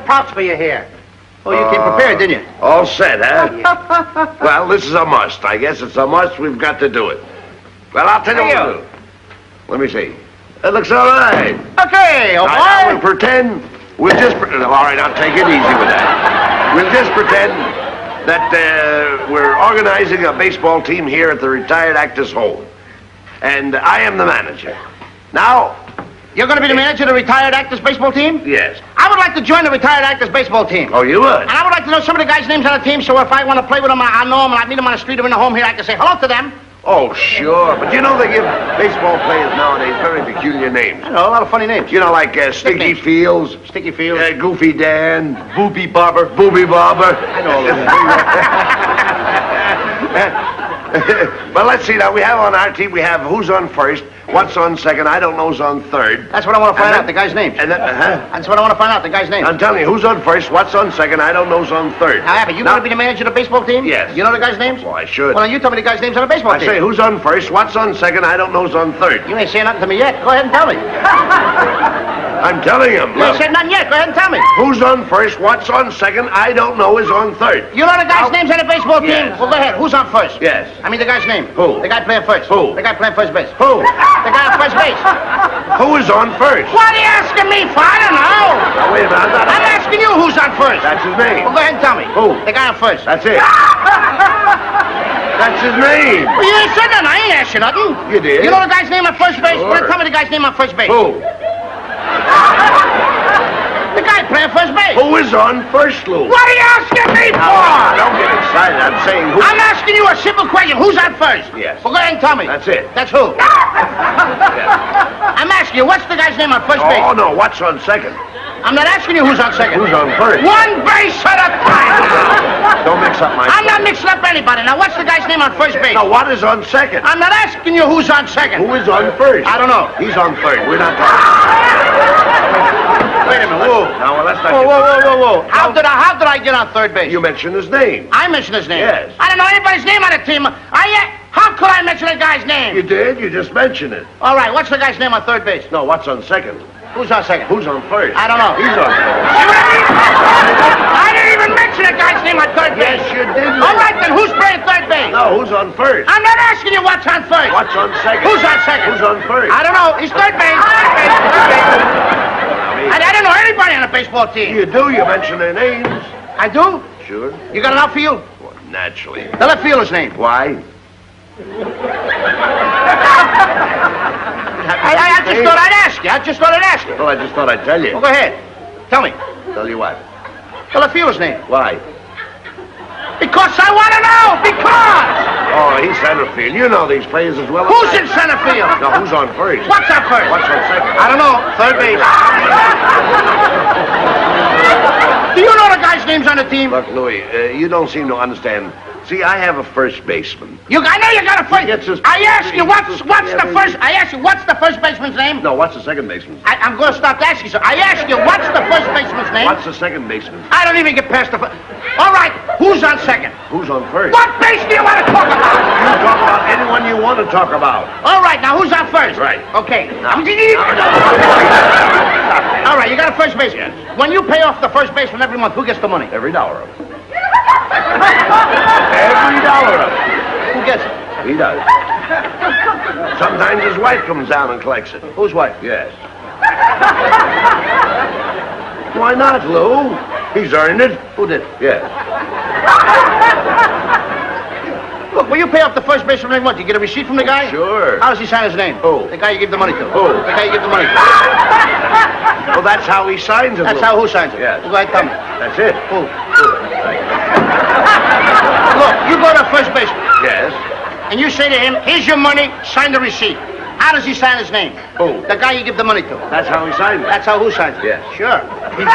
pouch for you here. Oh, you came prepared, didn't you? All set, huh? Well, this is a must. I guess it's a must. We've got to do it. Well, I'll tell you what we'll do. Let me see. It looks all right. Okay, old boy. Now, we'll pretend. All right, I'll take it easy with that. We'll just pretend that we're organizing a baseball team here at the retired actors' home. And I am the manager. Now... You're going to be the manager of the retired actors' baseball team? Yes. I would like to join the retired actors' baseball team. Oh, you would? And I would like to know some of the guys' names on the team, so if I want to play with them, I'll know them, and I meet them on the street or in the home here, I can say hello to them. Oh, sure. But you know they give baseball players nowadays very peculiar names. I know, a lot of funny names. You know, like Stinky Fields. Sticky Fields. Goofy Dan. Booby Bobber. Booby Bobber. I know all those. But let's see now. We have on our team, we have who's on first, what's on second, I don't know's on third. That's what I want to find out, the guy's name. And then, That's what I want to find out, the guy's name. I'm telling you, who's on first, what's on second, I don't know's on third. Now, Abbott, you going to be the manager of the baseball team? Yes. You know the guy's names? Well, I should. Well, then you tell me the guy's names on the baseball team. I say, who's on first, what's on second, I don't know's on third. You ain't saying nothing to me yet. Go ahead and tell me. I'm telling him. You ain't said nothing yet. Go ahead and tell me. Who's on first, what's on second, I don't know is on third. You know the guy's names on the baseball team? Yes. Well, go ahead. Who's on first? Yes. I mean the guy's name. Who? The guy playing first. Who? The guy playing first base. Who? The guy on first base. Who is on first? What are you asking me for? I don't know. Now, wait a minute, I'm asking you who's on first. That's his name. Well, go ahead and tell me. Who? The guy on first. That's it. That's his name. Well, you ain't said nothing. I ain't asked you nothing. You did. You know the guy's name on first base? Sure. Well, tell me the guy's name on first base. Who? The guy playing first base. Who is on first, Lou? What are you asking me for? Now, don't get excited. I'm saying who. I'm asking you a simple question. Who's on first? Yes. Well, go ahead and tell me. That's it. That's who? I'm asking you, what's the guy's name on first base? Oh, no. What's on second? I'm not asking you who's on second. Who's on first? One base at a time now. Don't mix up my... I'm not mixing up anybody. Now, what's the guy's name on first base? Now, what is on second? I'm not asking you who's on second. Who is on first? I don't know. He's on third. We're not talking. Wait a minute. Whoa. Now, well, let's not Whoa. How did I get on third base? You mentioned his name. I mentioned his name. Yes. I don't know anybody's name on the team. How could I mention a guy's name? You did. You just mentioned it. All right, what's the guy's name on third base? No, what's on second? Who's on second? Who's on first? I don't know. He's on first. I didn't even mention a guy's name on third base. Yes, you did. All right, then who's playing third base? No, who's on first? I'm not asking you what's on first. What's on second? Who's on second? Who's on first? I don't know. He's third base. Third base. I don't know anybody on the baseball team. You do. You mention their names. I do? Sure. You got an outfield? Well, naturally. The left fielder's name. Why? I just thought I'd ask you. Well, I just thought I'd tell you. Well, go ahead. Tell me. Tell you what. The left fielder's name. Why? Because I want to know. Because. Oh, he's center field. You know these players as well as Who's I. in center field? Now, who's on first? What's on first? What's on second? I don't know. Third base. Do you know the guy's names on the team? Look, Louis, you don't seem to understand. See, I have a first baseman. I know you got a first. Gets his- I asked you what's the first. Yeah, I asked you what's the first baseman's name. No, what's the second baseman? I'm going to stop asking you. I asked you what's the first baseman's name. What's the second baseman? I don't even get past the. All right, who's on second? Who's on first? What base do you want to talk about? You talk about anyone you want to talk about. All right, now who's on first? Right. Okay. Now. All right, you got a first baseman. When you pay off the first baseman every month, who gets the money? Every dollar of it. Every dollar of it. Who gets it? He does. Sometimes his wife comes down and collects it. Whose wife? Yes. Why not, Lou? He's earned it. Who did? Yes. Look, when you pay off the first baseman every month, you get a receipt from the guy? Sure. How does he sign his name? Who? The guy you give the money to. Who? The guy you give the money to. Well, that's how he signs it. That's Lou. how who signs it? Yes. Well, go ahead, tell me. That's it. Who? Look, you go to first baseman, Yes. and you say to him, here's your money, sign the receipt. How does he sign his name? Who? The guy you give the money to. That's how he signs it. That's how who signs it? Yes. Sure. You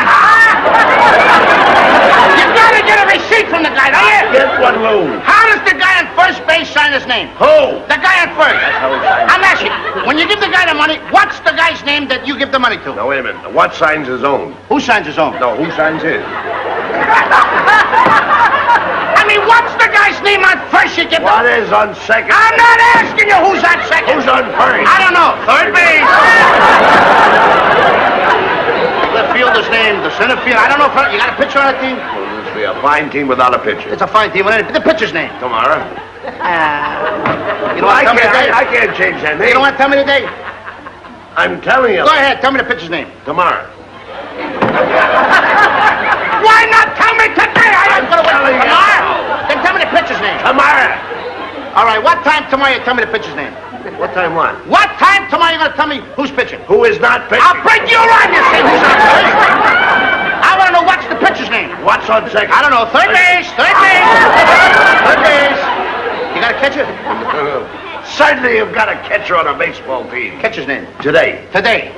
gotta get a receipt from the guy, don't you? Get one, Lou. How does the guy on first base sign his name? Who? The guy on first. That's how he signs it. I'm asking, when you give the guy the money, what's the guy's name that you give the money to? Now, wait a minute. What signs his own? Who signs his own? No, who signs his? I mean, what's the guy's name on first you give the... What is on second? I'm not asking you who's on second. Who's on first? I don't know. Third base. The fielder's name, the center field. I don't know if you got a pitcher on the team. Well, this will be a fine team without a pitcher. It's a fine team. The pitcher's name. Tomorrow. You don't want to tell me the day? I can't change that name. You don't want to tell me the day? I'm telling you. Go ahead. Tell me the pitcher's name. Tomorrow. Why not tell me today? I'm going to wait till tomorrow. Then tell me the pitcher's name. Tomorrow. All right. What time tomorrow you tell me the pitcher's name? What time what? What time tomorrow you going to tell me who's pitching? Who is not pitching? I'll break you right, you say who's not pitching. I want to know what's the pitcher's name. What's on second? I don't know. Third base. Third base. Third base. You got a catcher? Certainly you've got a catcher on a baseball team. Catcher's name. Today. Today.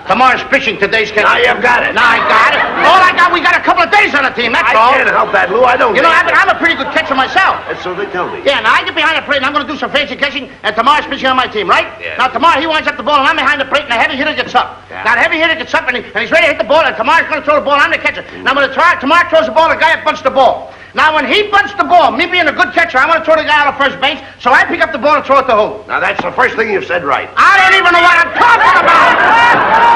Tomorrow's pitching. Today's catcher. Now you've got it. Now I got it. All I got, we got a couple of days on the team. That's all. I can't help that, Lou. I don't. You know, Abbott, I'm a pretty good catcher myself. That's so they tell me. Yeah, now I get behind the plate and I'm going to do some fancy catching, and tomorrow's pitching on my team, right? Yeah. Now tomorrow he winds up the ball and I'm behind the plate and the heavy hitter gets up. Yeah. Now the heavy hitter gets up and he's ready to hit the ball, and tomorrow's going to throw the ball. I'm the catcher. Now when tomorrow throws the ball, the guy up bunts the ball. Now when he bunts the ball, me being a good catcher, I want to throw the guy out of first base, so I pick up the ball and throw it to who? Now that's the first thing you've said right. I don't even know what I'm talking about.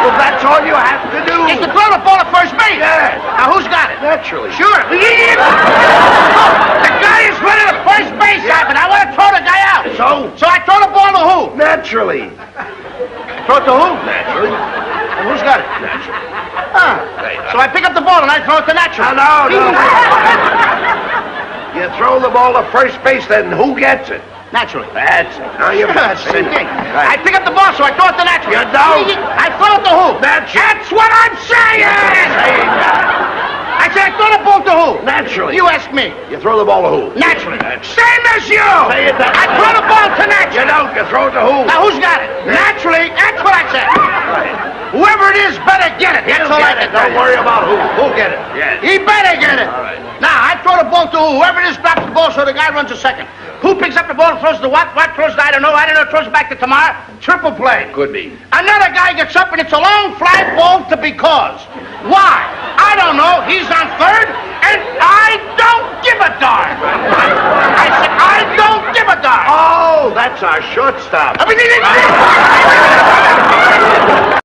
Well, that's all you have to do. Is to throw the ball to first base. Yeah. Now who's got it? Naturally. Sure. The guy is running to first base, Abbott. I want to throw the guy out. So I throw the ball to who? Naturally. Throw it to who? Naturally. And who's got it? Naturally. So I pick up the ball and I throw it to Natural. No. You throw the ball to first base, then who gets it? Naturally. That's it. Now you That's the same thing. Right. I pick up the ball, so I throw it to Natural. You don't. I throw it to who? Naturally. That's what I'm saying! I said I throw the ball to who? Naturally. You ask me. You throw the ball to who? Naturally. That's- Same as you! Say it that I way. throw the ball to Natural. You don't. You throw it to who? Now who's got it? Naturally. That's what I said. Whoever it is better get it. That's all I can tell Don't you. worry about who. Who'll get it? Yes. He better get it. All right. Now, I throw the ball to whoever it is drops the ball, so the guy runs a second. Who picks up the ball and throws to what? What throws to I don't know. Throws it back to Tamar. Triple play. Could be. Another guy gets up and it's a long fly ball to be caused. Why? I don't know. He's on third and I don't give a darn. I said, I don't give a darn. Oh, that's our shortstop. Everything is